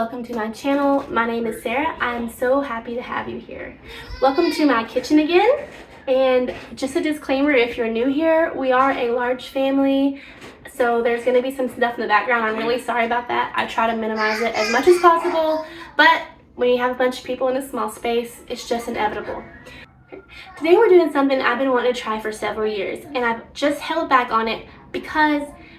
welcome to my channel. My name is Sarah. I'm so happy to have you here. Welcome to my kitchen again. And just a disclaimer, if you're new here, we are a large family, so there's going to be some stuff in the background. I'm really sorry about that. I try to minimize it as much as possible, but when you have a bunch of people in a small space, it's just inevitable. Today we're doing something I've been wanting to try for several years, and I've just held back on it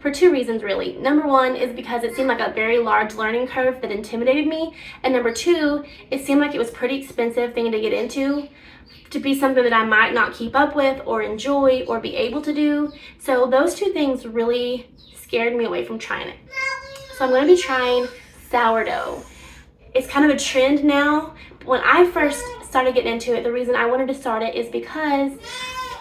for two reasons really. Number one is because it seemed like a very large learning curve that intimidated me, and number two, it seemed like it was a pretty expensive thing to get into, to be something that I might not keep up with or enjoy or be able to do. So those two things really scared me away from trying it. So I'm going to be trying sourdough. It's kind of a trend now. When I first started getting into it, the reason I wanted to start it is because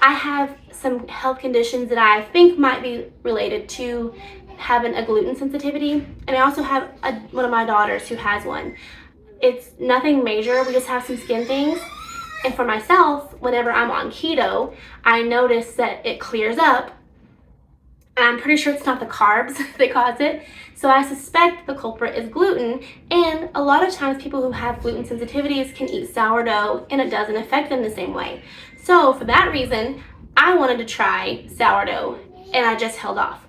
I have some health conditions that I think might be related to having a gluten sensitivity, and I also have one of my daughters who has one. It's nothing major, we just have some skin things, and for myself, whenever I'm on keto, I notice that it clears up, and I'm pretty sure it's not the carbs that cause it, so I suspect the culprit is gluten, and a lot of times people who have gluten sensitivities can eat sourdough and it doesn't affect them the same way. So for that reason, I wanted to try sourdough, and I just held off.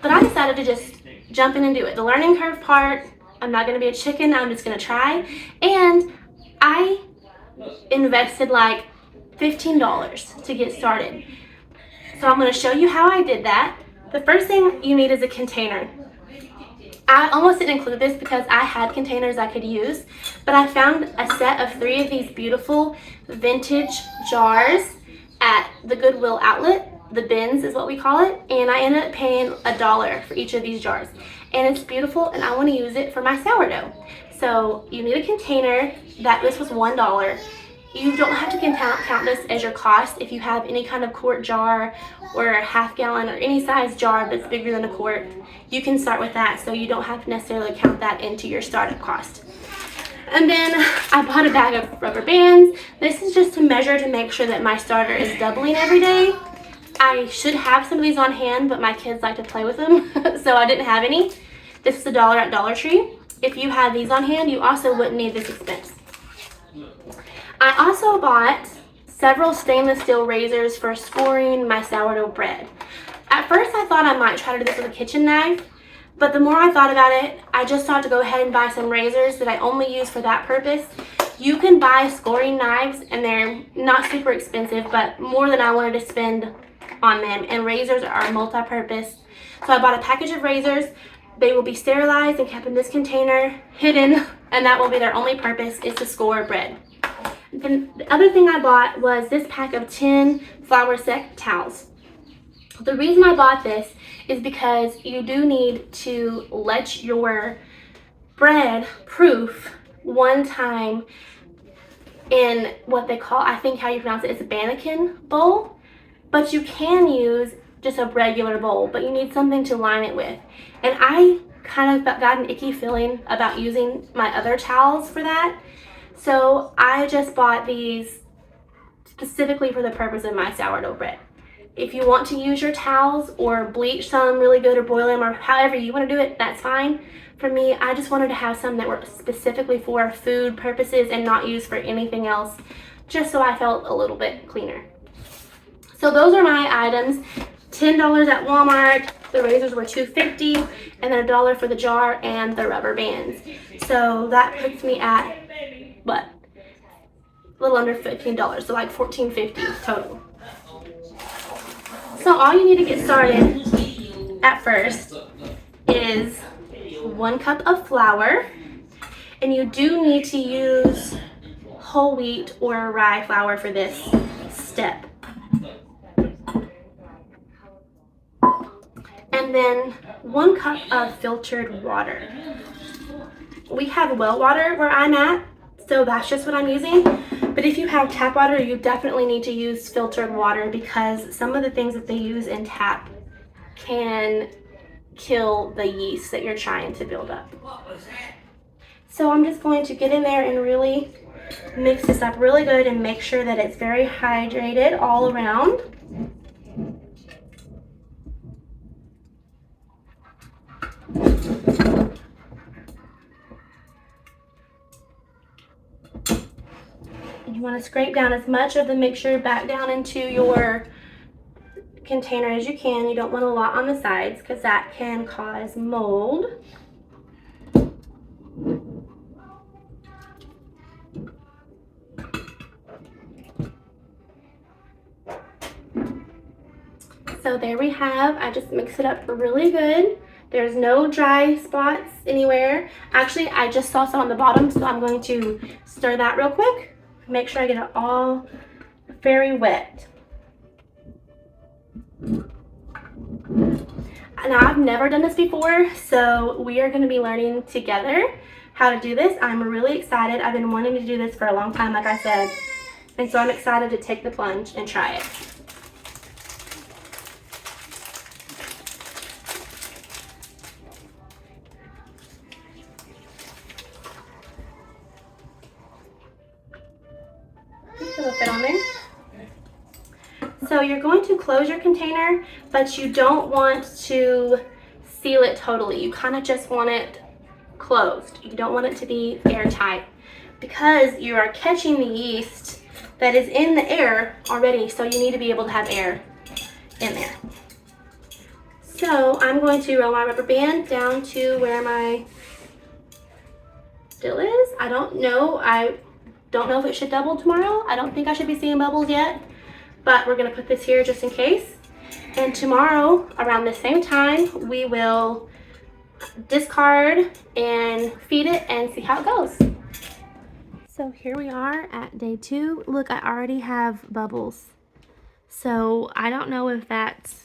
But I decided to just jump in and do it. The learning curve part, I'm not going to be a chicken, I'm just going to try. And I invested like $15 to get started. So I'm going to show you how I did that. The first thing you need is a container. I almost didn't include this because I had containers I could use, but I found a set of 3 of these beautiful vintage jars at the Goodwill outlet. The bins is what we call it, and I ended up paying $1 for each of these jars, and it's beautiful and I want to use it for my sourdough. So you need a container. This was $1. You don't have to count this as your cost. If you have any kind of quart jar or a half gallon or any size jar that's bigger than a quart, you can start with that, so you don't have to necessarily count that into your startup cost. And then I bought a bag of rubber bands. This is just to measure to make sure that my starter is doubling every day. I should have some of these on hand, but my kids like to play with them, so I didn't have any. This is $1 at Dollar Tree. If you had these on hand, you also wouldn't need this expense. I also bought several stainless steel razors for scoring my sourdough bread. At first I thought I might try to do this with a kitchen knife, but the more I thought about it, I just thought to go ahead and buy some razors that I only use for that purpose. You can buy scoring knives, and they're not super expensive, but more than I wanted to spend on them, and razors are multi-purpose. So I bought a package of razors. They will be sterilized and kept in this container, hidden, and that will be their only purpose, is to score bread. And the other thing I bought was this pack of 10 flour sack towels. The reason I bought this is because you do need to let your bread proof one time in what they call, I think how you pronounce it, it's a bannequin bowl. But you can use just a regular bowl, but you need something to line it with. And I kind of got an icky feeling about using my other towels for that. So I just bought these specifically for the purpose of my sourdough bread. If you want to use your towels or bleach some really good or boil them or however you want to do it, that's fine. For me, I just wanted to have some that were specifically for food purposes and not used for anything else, just so I felt a little bit cleaner. So those are my items. $10 at Walmart, the razors were $2.50, and then $1 for the jar and the rubber bands. So that puts me at, what, a little under $15, so like $14.50 total. So all you need to get started at first is 1 cup of flour, and you do need to use whole wheat or rye flour for this step. And then 1 cup of filtered water. We have well water where I'm at, so that's just what I'm using. But if you have tap water, you definitely need to use filtered water, because some of the things that they use in tap can kill the yeast that you're trying to build up. So I'm just going to get in there and really mix this up really good and make sure that it's very hydrated all around. You want to scrape down as much of the mixture back down into your container as you can. You don't want a lot on the sides because that can cause mold. So there we have, I just mix it up really good. There's no dry spots anywhere. Actually, I just saw some on the bottom, so I'm going to stir that real quick. Make sure I get it all very wet. Now, I've never done this before, so we are going to be learning together how to do this. I'm really excited. I've been wanting to do this for a long time, like I said, and so I'm excited to take the plunge and try it. It'll fit on there. So you're going to close your container, but you don't want to seal it totally. You kind of just want it closed. You don't want it to be airtight because you are catching the yeast that is in the air already, so you need to be able to have air in there. So I'm going to roll my rubber band down to where my still is. I don't know if it should double tomorrow. I don't think I should be seeing bubbles yet, but we're gonna put this here just in case. And tomorrow, around the same time, we will discard and feed it and see how it goes. So here we are at day 2. Look, I already have bubbles. So I don't know if that's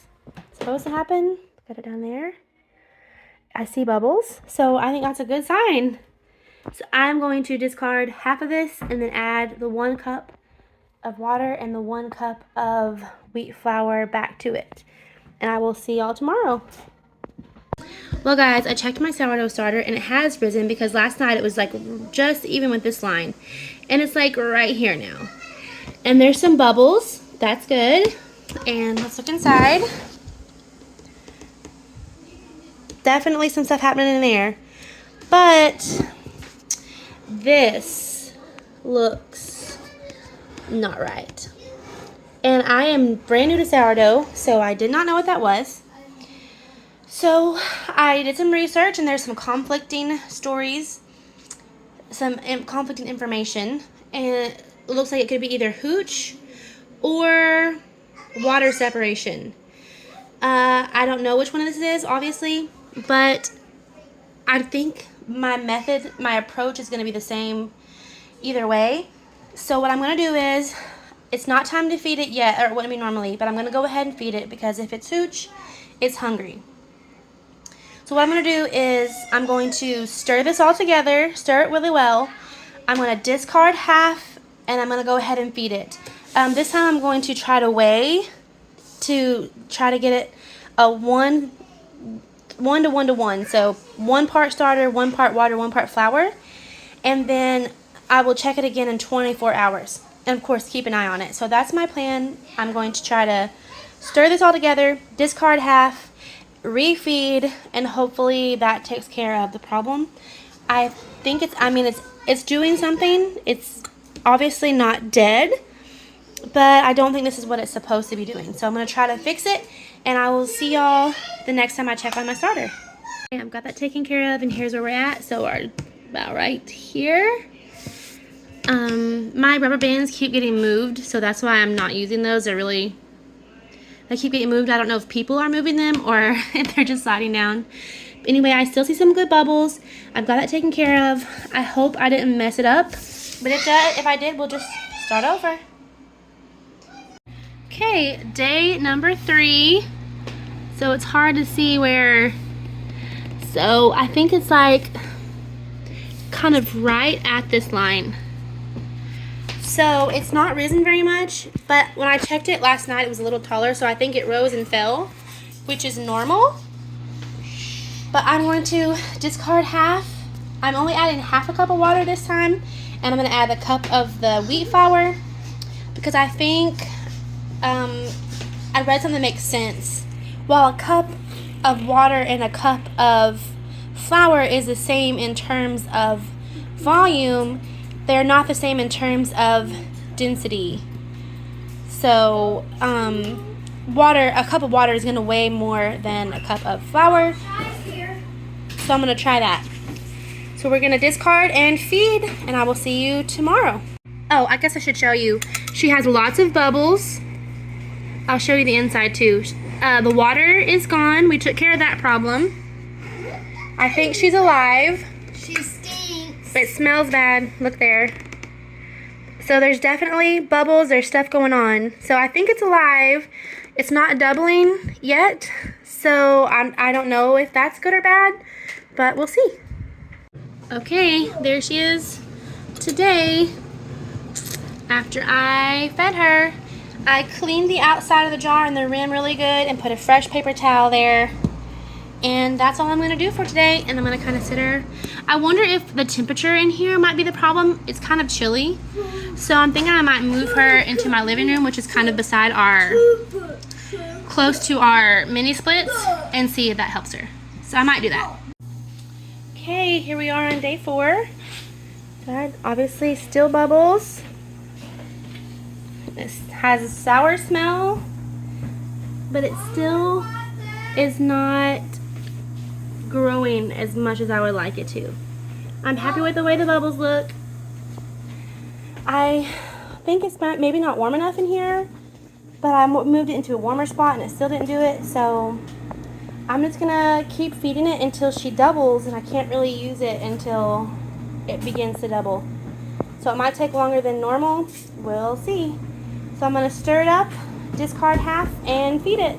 supposed to happen. Got it down there. I see bubbles, so I think that's a good sign. So I'm going to discard half of this and then add the 1 cup of water and the 1 cup of wheat flour back to it. And I will see y'all tomorrow. Well guys, I checked my sourdough starter and it has risen because last night it was like just even with this line. And it's like right here now. And there's some bubbles. That's good. And let's look inside. Definitely some stuff happening in there. But this looks not right. And I am brand new to sourdough, so I did not know what that was. So I did some research and there's some conflicting stories, some conflicting information, and it looks like it could be either hooch or water separation. I don't know which one of this is, obviously, but I think my approach is going to be the same either way. So what I'm going to do is, it's not time to feed it yet, or it wouldn't be normally, but I'm going to go ahead and feed it because if it's hooch, it's hungry. So what I'm going to do is I'm going to stir this all together, stir it really well. I'm going to discard half and I'm going to go ahead and feed it. This time I'm going to try to weigh to try to get it a 1 to 1 to 1. So 1 part starter, 1 part water, 1 part flour. And then I will check it again in 24 hours. And of course keep an eye on it. So that's my plan. I'm going to try to stir this all together, discard half, refeed, and hopefully that takes care of the problem. I think it's doing something. It's obviously not dead, but I don't think this is what it's supposed to be doing. So I'm going to try to fix it, and I will see y'all the next time I check on my starter. Okay, I've got that taken care of, and here's where we're at. So we're about right here. My rubber bands keep getting moved, so that's why I'm not using those. They keep getting moved. I don't know if people are moving them or if they're just sliding down. But anyway, I still see some good bubbles. I've got that taken care of. I hope I didn't mess it up. But if I did, we'll just start over. Okay, day number 3. So it's hard to see where. So I think it's like kind of right at this line. So it's not risen very much, but when I checked it last night, it was a little taller, so I think it rose and fell, which is normal. But I'm going to discard half. I'm only adding half a cup of water this time, and I'm going to add a cup of the wheat flour because I think I read something that makes sense. While a cup of water and a cup of flour is the same in terms of volume, they're not the same in terms of density. So a cup of water is going to weigh more than a cup of flour. So I'm going to try that. So we're going to discard and feed, and I will see you tomorrow. Oh, I guess I should show you. She has lots of bubbles. I'll show you the inside too. The water is gone. We took care of that problem. I think she's alive. She stinks. It smells bad. Look there. So there's definitely bubbles. There's stuff going on. So I think it's alive. It's not doubling yet. So I don't know if that's good or bad, but we'll see. Okay, there she is today. After I fed her, I cleaned the outside of the jar and the rim really good and put a fresh paper towel there. And that's all I'm going to do for today. And I'm going to kind of sit her. I wonder if the temperature in here might be the problem. It's kind of chilly. So I'm thinking I might move her into my living room, which is kind of beside close to our mini splits, and see if that helps her. So I might do that. Okay, here we are on day 4. Good. Obviously still bubbles. This has a sour smell, but it still is not growing as much as I would like it to. I'm happy with the way the bubbles look. I think it's maybe not warm enough in here, but I moved it into a warmer spot and it still didn't do it. So I'm just gonna keep feeding it until she doubles, and I can't really use it until it begins to double. So it might take longer than normal. We'll see. So I'm gonna stir it up, discard half, and feed it.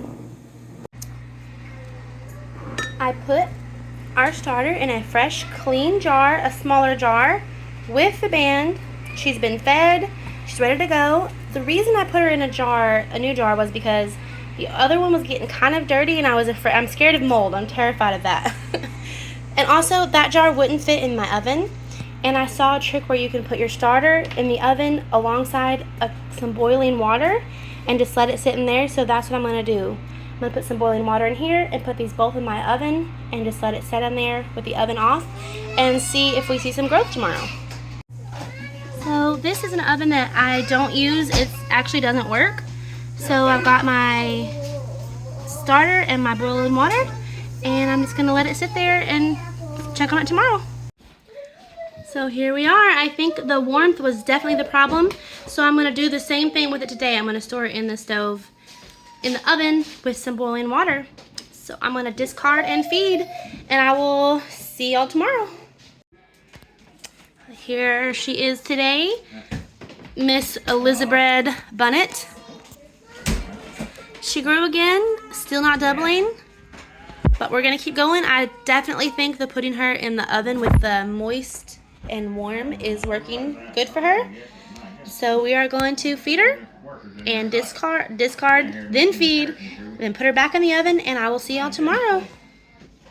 I put our starter in a fresh, clean jar, a smaller jar, with the band. She's been fed. She's ready to go. The reason I put her in a new jar, was because the other one was getting kind of dirty, and I'm scared of mold. I'm terrified of that. And also, that jar wouldn't fit in my oven. And I saw a trick where you can put your starter in the oven alongside some boiling water and just let it sit in there. So that's what I'm going to do. I'm going to put some boiling water in here and put these both in my oven and just let it sit in there with the oven off and see if we see some growth tomorrow. So this is an oven that I don't use. It actually doesn't work. So I've got my starter and my boiling water, and I'm just going to let it sit there and check on it tomorrow. So here we are. I think the warmth was definitely the problem. So I'm going to do the same thing with it today. I'm going to store it in the stove, in the oven, with some boiling water. So I'm going to discard and feed, and I will see y'all tomorrow. Here she is today, Miss Elizabeth Bunnet. She grew again, still not doubling, but we're going to keep going. I definitely think the putting her in the oven with the moist and warm is working good for her. So we are going to feed her and discard, then feed, then put her back in the oven, and I will see y'all tomorrow.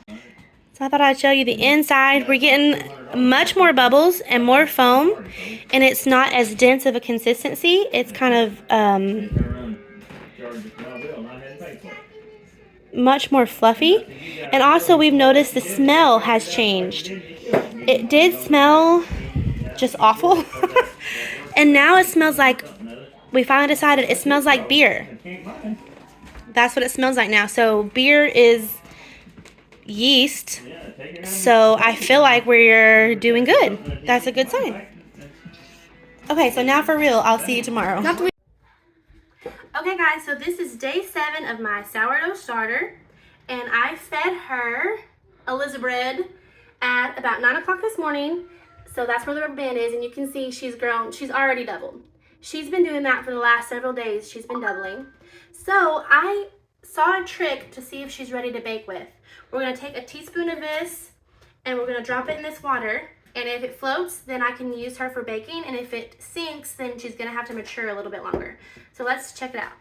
So I thought I'd show you the inside. We're getting much more bubbles and more foam, and it's not as dense of a consistency. It's kind of much more fluffy. And also we've noticed the smell has changed. It did smell just awful. And now it smells like, we finally decided it smells like beer. That's what it smells like now. So beer is yeast. So I feel like we're doing good. That's a good sign. Okay, so now for real, I'll see you tomorrow. Okay guys, so this is day 7 of my sourdough starter, and I fed her Elizabeth at about 9 o'clock this morning. So that's where the rubber band is, and you can see she's grown. She's already doubled. She's been doing that for the last several days. She's been doubling. So I saw a trick to see if she's ready to bake with. We're going to take a teaspoon of this, and we're going to drop it in this water. And if it floats, then I can use her for baking. And if it sinks, then she's going to have to mature a little bit longer. So let's check it out.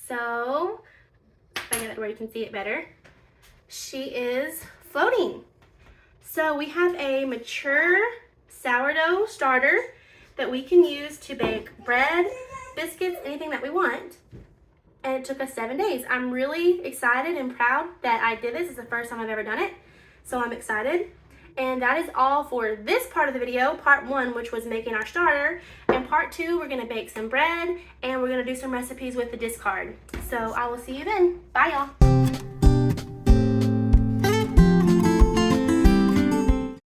So, if I get it where you can see it better, she is floating. So we have a mature sourdough starter that we can use to bake bread, biscuits, anything that we want. And it took us 7 days. I'm really excited and proud that I did this. It's the first time I've ever done it, so I'm excited. And that is all for this part of the video, part 1, which was making our starter. And part 2, we're gonna bake some bread and we're gonna do some recipes with the discard. So I will see you then. Bye, y'all.